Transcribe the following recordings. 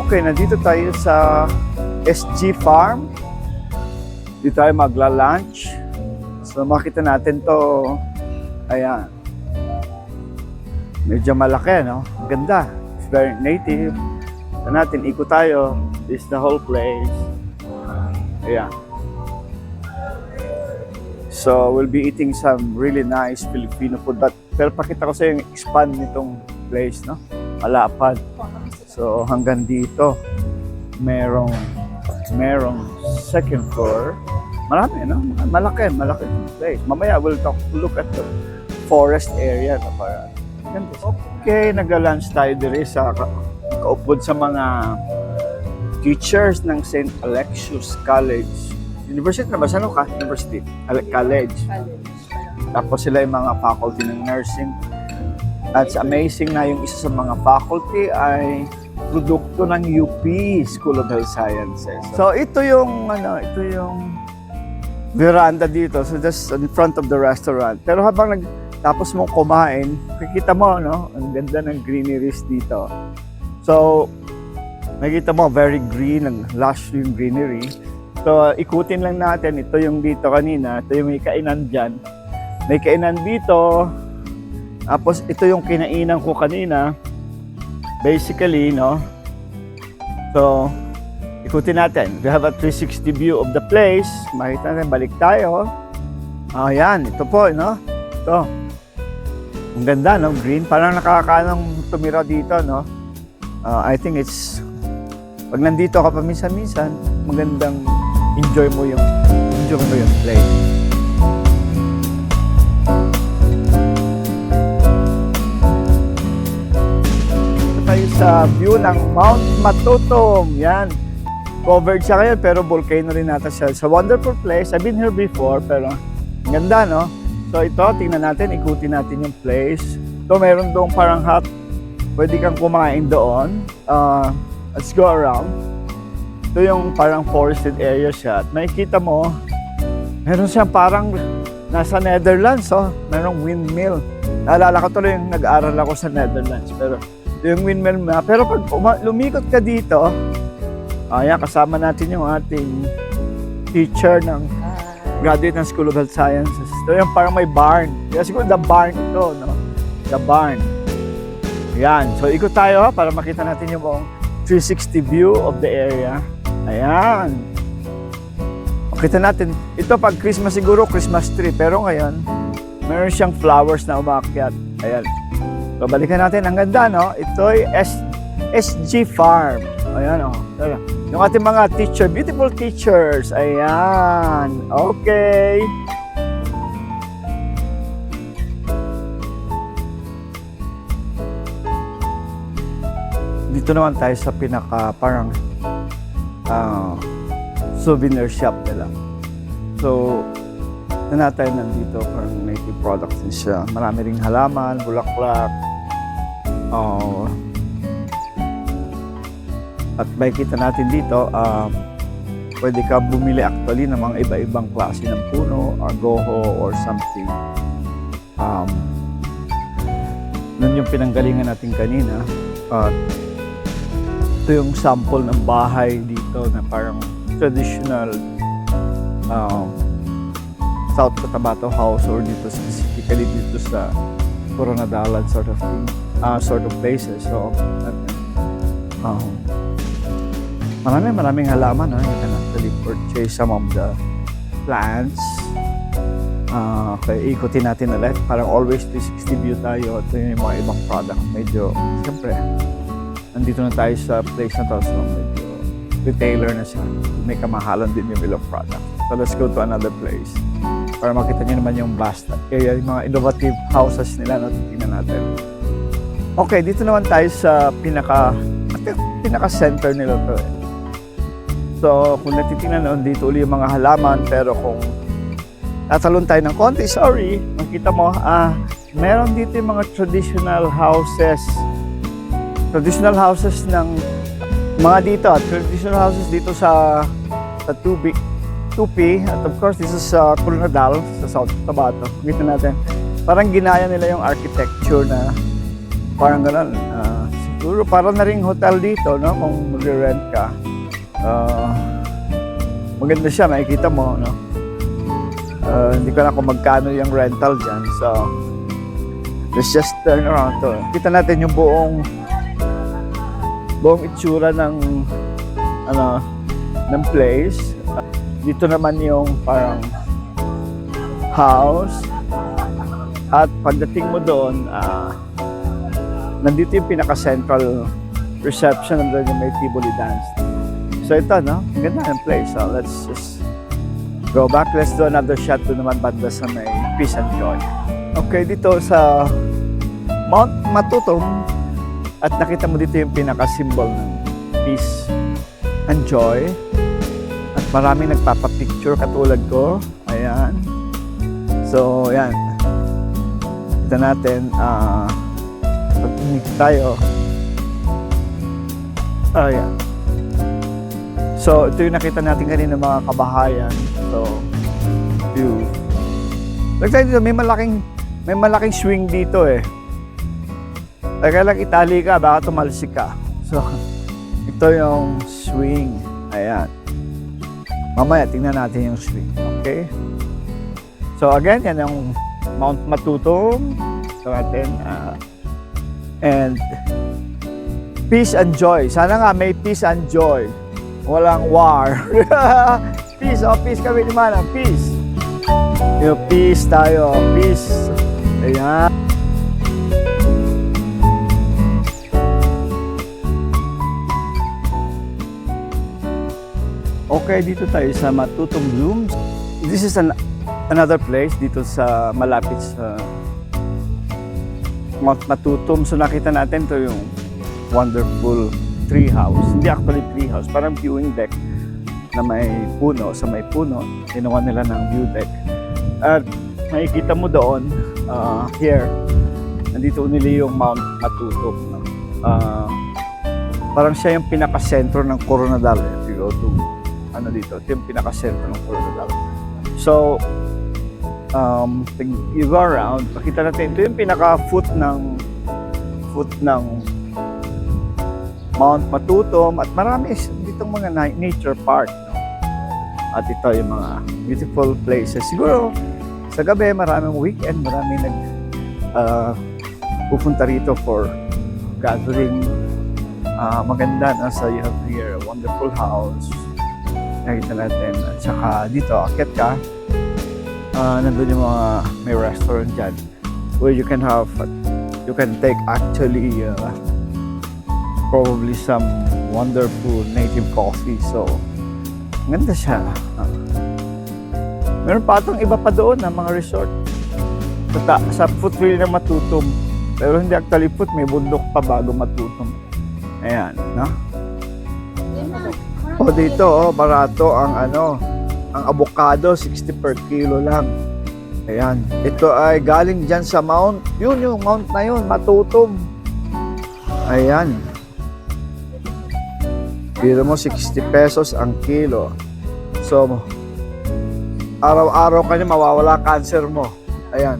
Okay, nandito tayo sa SG Farm. Dito tayo magla-lunch. So makita natin to. Ayan. Medyo malaki, no? Ganda. It's very native. So natin, ikot tayo. This is the whole place. Ayan. So we'll be eating some really nice Filipino food. Pero pakita ko sa yung expand nitong place, no? Malapad. So hanggang dito, merong second floor. Marami, no? Malaki place. Mamaya we'll look at the forest area. Okay, nag-lunch tayo diri sa kaupod sa mga teachers ng St. Alexius College. University na ba? Saan ka? University? College. Tapos sila yung mga faculty ng nursing. That's amazing na yung isa sa mga faculty ay produkto ng UP, School of Health Sciences. So ito yung veranda dito. So just in front of the restaurant. Pero habang tapos mong kumain, makikita mo, no? Ang ganda ng greeneries dito. So makikita mo, very green, ang lush yung greenery. So ikutin lang natin, ito yung dito kanina, ito yung may kainan dyan. May kainan dito. Tapos ito yung kinainan ko kanina. Basically, no? So, ikutin natin. We have a 360 view of the place. Makita natin, balik tayo. Ayan, ito po, no? Ito. Ang ganda, no? Green. Parang nakakaanong tumira dito, no? I think it's, pag nandito ka paminsan-minsan, magandang enjoy mo yung place. Sa view ng Mount Matutum. Yan. Covered siya ngayon pero volcano rin natin siya. It's a wonderful place. I've been here before pero ganda, no? So ito, tingnan natin, ikutin natin yung place. So meron doon parang hut. Pwede kang kumain doon. Let's go around. Ito yung parang forested area siya. At makikita mo, meron siyang parang nasa Netherlands. Oh. Merong windmill. Naalala ko tuloy yung nag-aaral ako sa Netherlands. Pero yung windmill na. Pero pag lumikot ka dito, ayan, kasama natin yung ating teacher ng graduate ng School of Health Sciences. Ito yung parang may barn. Kaya siguro the barn ito, no? The barn. Ayan. So ikot tayo ha, para makita natin yung 360 view of the area. Ayan. Makita natin. Ito pag Christmas siguro, Christmas tree. Pero ngayon, meron siyang flowers na umakyat. Ayan. So, balikan natin. Ang ganda, no? Ito ay SG Farm. Ayan, oh. Yung ating mga teacher, beautiful teachers. Ayan. Okay. Dito naman tayo sa pinaka parang souvenir shop nila. So, na tayo nandito, parang native products din siya. Marami ring halaman, bulaklak. At makikita natin dito, pwede ka bumili actually ng mga iba-ibang klase ng puno, or goho, or something. Nun yung pinanggalingan natin kanina. Ito yung sample ng bahay dito na parang traditional South Cotabato House or dito specifically dito sa Coronadalan sort of thing, sort of places. So, maraming halaman. You can actually purchase some of the plants. Okay, ikutin natin ulit. Parang always 360 view tayo. Ito yung mga ibang product. Medyo, siyempre, nandito na tayo sa place na to. So, medyo retailer na siya. May kamahalan din yung bill of product. So, let's go to another place. Para makita nyo naman yung vast area, yung mga innovative houses nila, no? Tingnan natin. Okay, dito naman tayo sa pinaka-center nila to. So, kung natitingnan naman dito uli yung mga halaman, pero kung tatalon tayo ng konti, sorry, makita mo, meron dito yung mga traditional houses. Traditional houses ng mga dito, traditional houses dito sa Tupi, at of course, this is Coronadal, sa South Cotabato. Kita natin, parang ginaya nila yung architecture na parang gano'n, siguro para na ring hotel dito, no? Kung mag-rent ka. Maganda siya, makikita mo, no? Hindi ko na kung magkano yung rental dyan. So, let's just turn around to. Kita natin yung buong itsura ng ng place. Dito naman yung parang house. At pagdating mo doon, nandito yung pinaka-central reception, nandun yung may Tivoli dance. So ito, no? Ganda yung place. So let's just go back. Let's do another shot doon naman banda sa may Peace and Joy. Okay, dito sa Mount Matutom, at nakita mo dito yung pinaka-symbol ng Peace and Joy. At maraming nagpapapicture katulad ko. Ayan. So, ayan. Kita natin, pag-unik tayo. Ayan. So, ito yung nakita natin kanina mga kabahayan. So, view. Lagtay dito, may malaking swing dito eh. Kaya lang itali ka, baka tumalsik ka. So, ito yung swing. Ayan. Mamaya, tingnan natin yung swing. Okay? So, again, yan yung Mount Matutom. So, natin. And peace and joy. Sana nga may peace and joy. Walang war. Peace, peace kami ni Manang. Peace. Yung peace tayo. Peace. Ayan. Okay, dito tayo sa Matutom Blooms. This is another place dito sa malapit sa Mount Matutom. So nakita natin to yung wonderful tree house. Hindi actually tree house, parang viewing deck na may puno. Sa may puno, ginawa nila ng view deck. At makikita mo doon, here, nandito nila yung Mount Matutom. Parang siya yung pinaka-sentro ng Coronadal. If you go to, dito, ito yung pinaka-sentro ng Coronadal. So, you go around, makita natin, ito yung pinaka-foot ng Mount Matutom, at marami ditong mga nature park, no? At ito yung mga beautiful places. Siguro sa gabi, maraming weekend, maraming pupunta rito for gathering. Maganda na sa you have here, a wonderful house. Nakita natin. At saka dito, akit ka. Nandun yung mga may restaurant dyan where you can take actually probably some wonderful native coffee. So, ganda siya. Meron pa itong iba pa doon na mga resort. Sa foothill ng Matutom. Pero hindi actually foot, may bundok pa bago Matutom. Ayan, no? O dito, barato ang ang avocado, 60 per kilo lang. Ayan. Ito ay galing dyan sa Mount. Yun, yung Mount na yun, Matutom. Ayan. Biro mo, 60 pesos ang kilo. So, araw-araw ka niya, mawawala cancer mo. Ayan.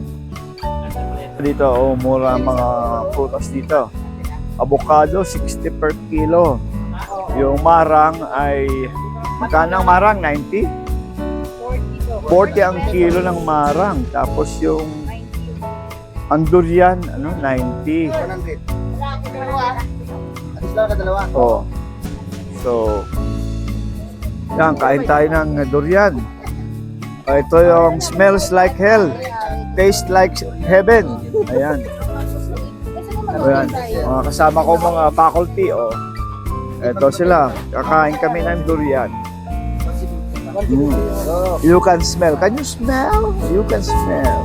Dito, mura ang mga prutas dito. Avocado, 60 per kilo. Yung marang ay, magkano ang marang? 90? 40 ang kilo ng marang. Tapos yung durian, 90. 100. Alis lang ka dalawa. Oh. So, yan, kain tayo ng durian. Ito yung smells like hell, taste like heaven. Ayan. Ayan. Mga kasama ko mga faculty, Ito sila, kakain kami ng durian. You can smell. Can you smell? You can smell.